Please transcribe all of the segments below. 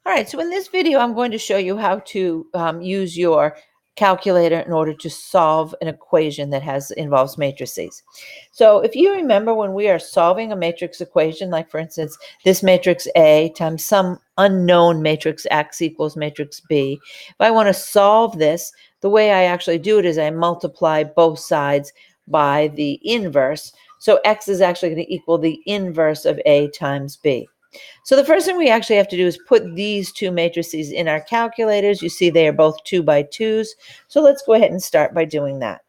All right, so in this video, I'm going to show you how to use your calculator in order to solve an equation that involves matrices. So if you remember when we are solving a matrix equation, like for instance, this matrix A times some unknown matrix X equals matrix B, if I want to solve this, the way I actually do it is I multiply both sides by the inverse. So X is actually going to equal the inverse of A times B. So the first thing we actually have to do is put these two matrices in our calculators. You see they are both 2 by 2s. So let's go ahead and start by doing that.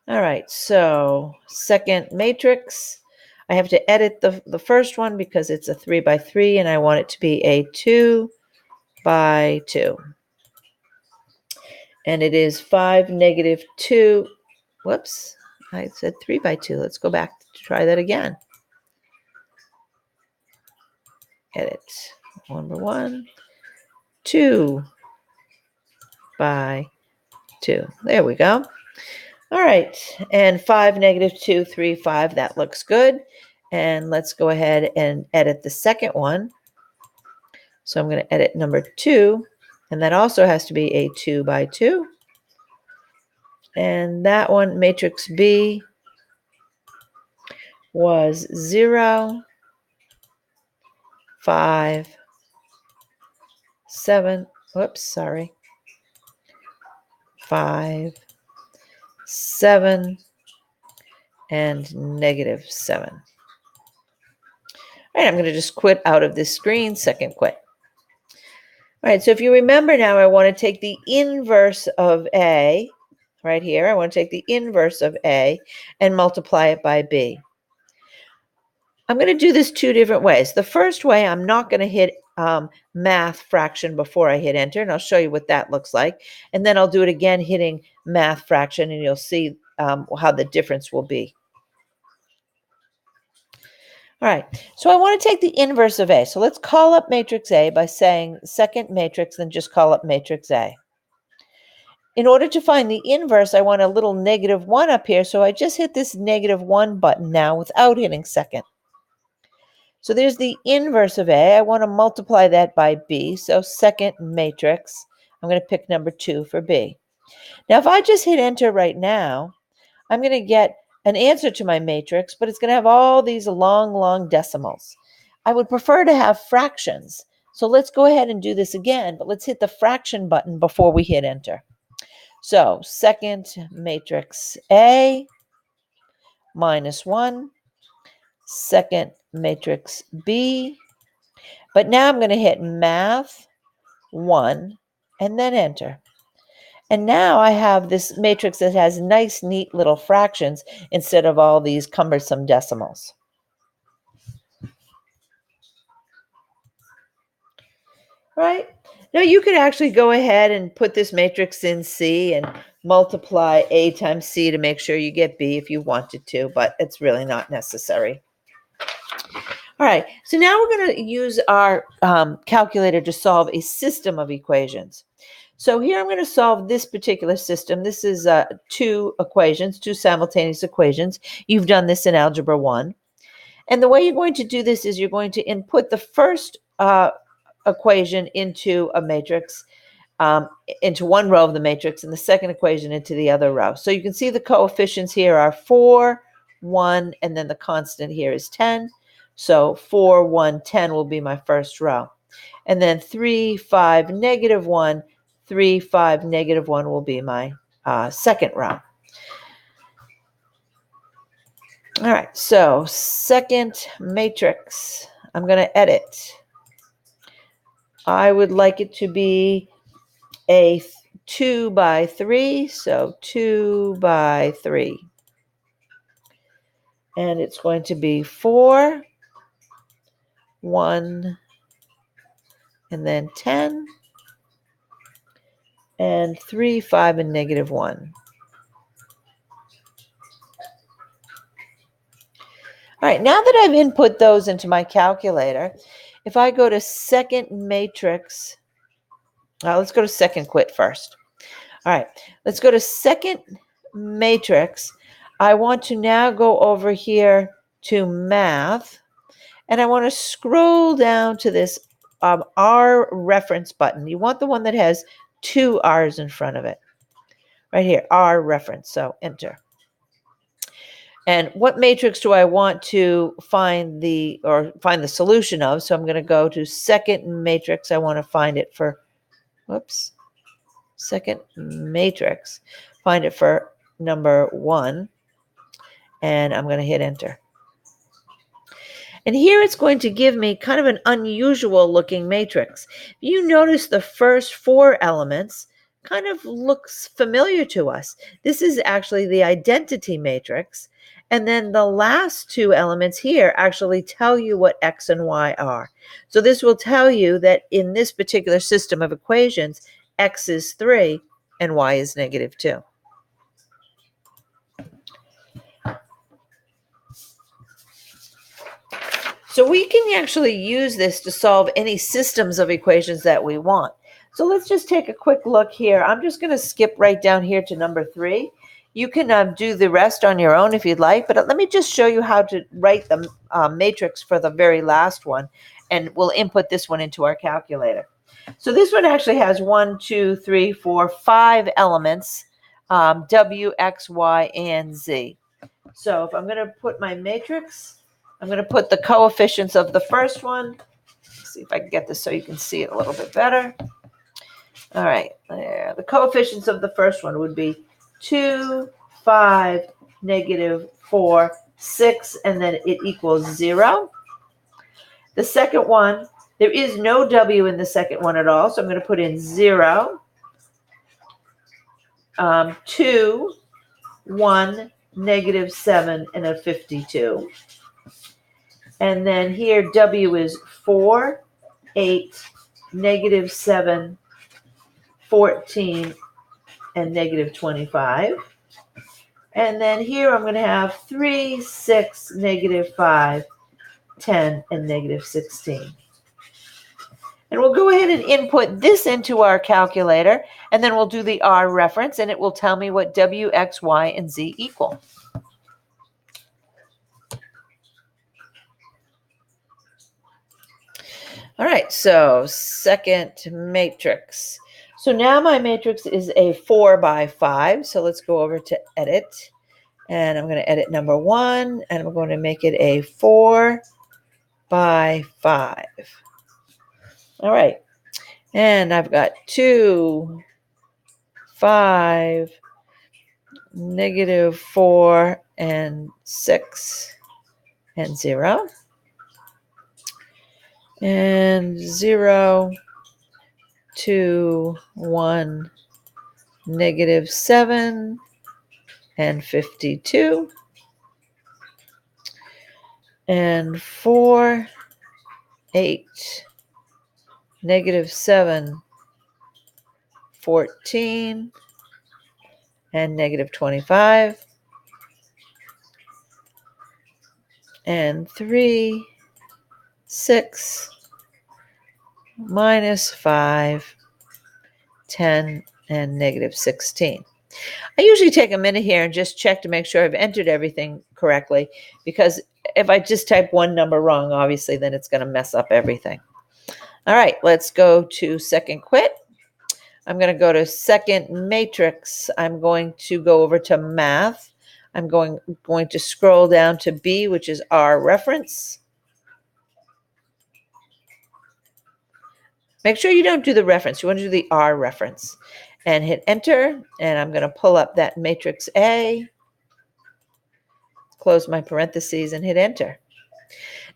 All right, so second matrix. I have to edit the first one because it's a 3 by 3 and I want it to be a 2 by 2. And it is 5, negative 2. Whoops, I said 3 by 2. Let's go back to try that again. Edit. Number 1, 2 by 2. There we go. All right, and 5, negative 2, 3, 5. That looks good. And let's go ahead and edit the second one. So I'm going to edit number 2, and that also has to be a 2 by 2. And that one, matrix B, was 0, 5, 7. Whoops, sorry. 5, 7, and negative 7. All right, I'm going to just quit out of this screen, second quit. All right, so if you remember now, I want to take the inverse of A, right here. I want to take the inverse of A and multiply it by B. I'm going to do this two different ways. The first way, I'm not going to hit math fraction before I hit enter, and I'll show you what that looks like. And then I'll do it again hitting math fraction, and you'll see how the difference will be. All right, so I want to take the inverse of A. So let's call up matrix A by saying second matrix, then just call up matrix A. In order to find the inverse, I want a little negative 1 up here, so I just hit this negative 1 button now without hitting second. So there's the inverse of A. I want to multiply that by B, so second matrix. I'm going to pick number 2 for B. Now, if I just hit enter right now, I'm going to get an answer to my matrix, but it's going to have all these long decimals. I would prefer to have fractions. So let's go ahead and do this again, but let's hit the fraction button before we hit enter. So second matrix A minus 1, second matrix B. But now I'm going to hit math 1 and then enter. And now I have this matrix that has nice, neat little fractions instead of all these cumbersome decimals. Right? Now you could actually go ahead and put this matrix in C and multiply A times C to make sure you get B if you wanted to, but it's really not necessary. All right, so now we're going to use our calculator to solve a system of equations. So here I'm going to solve this particular system. This is two equations, two simultaneous equations. You've done this in Algebra 1. And the way you're going to do this is you're going to input the first equation into a matrix, into one row of the matrix, and the second equation into the other row. So you can see the coefficients here are 4, 1, and then the constant here is 10. So 4, 1, 10 will be my first row. And then 3, 5, negative 1, 3, 5, negative 1 will be my second row. All right, so second matrix, I'm going to edit. I would like it to be a 2 by 3, so 2 by 3. And it's going to be 4, 1, and then 10, and 3, 5, and negative 1. All right, now that I've input those into my calculator, if I go to second matrix, let's go to second quit first. All right, let's go to second matrix. I want to now go over here to math, and I want to scroll down to this R reference button. You want the one that has 2 R's in front of it. Right here, R reference, so enter. And what matrix do I want to find the solution of? So I'm going to go to second matrix. I want to find it for, second matrix. Find it for number 1. And I'm going to hit enter. And here it's going to give me kind of an unusual looking matrix. You notice the first 4 elements kind of looks familiar to us. This is actually the identity matrix. And then the last 2 elements here actually tell you what X and Y are. So this will tell you that in this particular system of equations, X is 3 and Y is -2. So we can actually use this to solve any systems of equations that we want. So let's just take a quick look here. I'm just going to skip right down here to number 3. You can do the rest on your own if you'd like, but let me just show you how to write the matrix for the very last one, and we'll input this one into our calculator. So this one actually has 1, 2, 3, 4, 5 elements, W, X, Y, and Z. So if I'm going to put my matrix, I'm going to put the coefficients of the first one. Let's see if I can get this so you can see it a little bit better. All right, there. The coefficients of the first one would be 2, 5, -4, 6, and then it equals 0. The second one, there is no W in the second one at all, so I'm going to put in 0, 2, 1, -7, and a 52. And then here W is 4, 8, -7, 14, and -25. And then here I'm going to have 3, 6, -5, 10, and -16. And we'll go ahead and input this into our calculator, and then we'll do the R reference, and it will tell me what W, X, Y, and Z equal. All right, so second matrix. So now my matrix is a 4 by 5. So let's go over to edit. And I'm going to edit number 1. And I'm going to make it a 4 by 5. All right. And I've got 2, 5, -4, and 6, and 0. And 0, 2, 1, -7, and 52. And 4, 8, -7, 14, and -25. And 3, 6, -5, 10, and -16. I usually take a minute here and just check to make sure I've entered everything correctly, because if I just type one number wrong, obviously then it's going to mess up everything. All right, let's go to second quit. I'm going to go to second matrix. I'm going to go over to math. I'm going to scroll down to B, which is R reference. Make sure you don't do the reference. You want to do the R reference. And hit enter. And I'm going to pull up that matrix A. Close my parentheses and hit enter.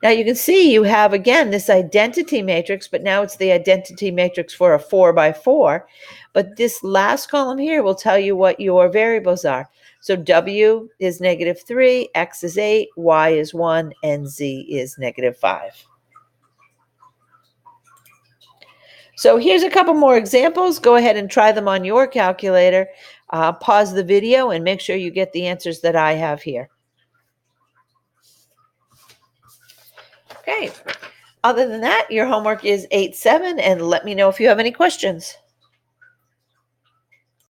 Now you can see you have, again, this identity matrix, but now it's the identity matrix for a 4 by 4. But this last column here will tell you what your variables are. So W is -3, X is 8, Y is 1, and Z is -5. So here's a couple more examples. Go ahead and try them on your calculator. Pause the video and make sure you get the answers that I have here. Okay. Other than that, your homework is 8-7, and let me know if you have any questions.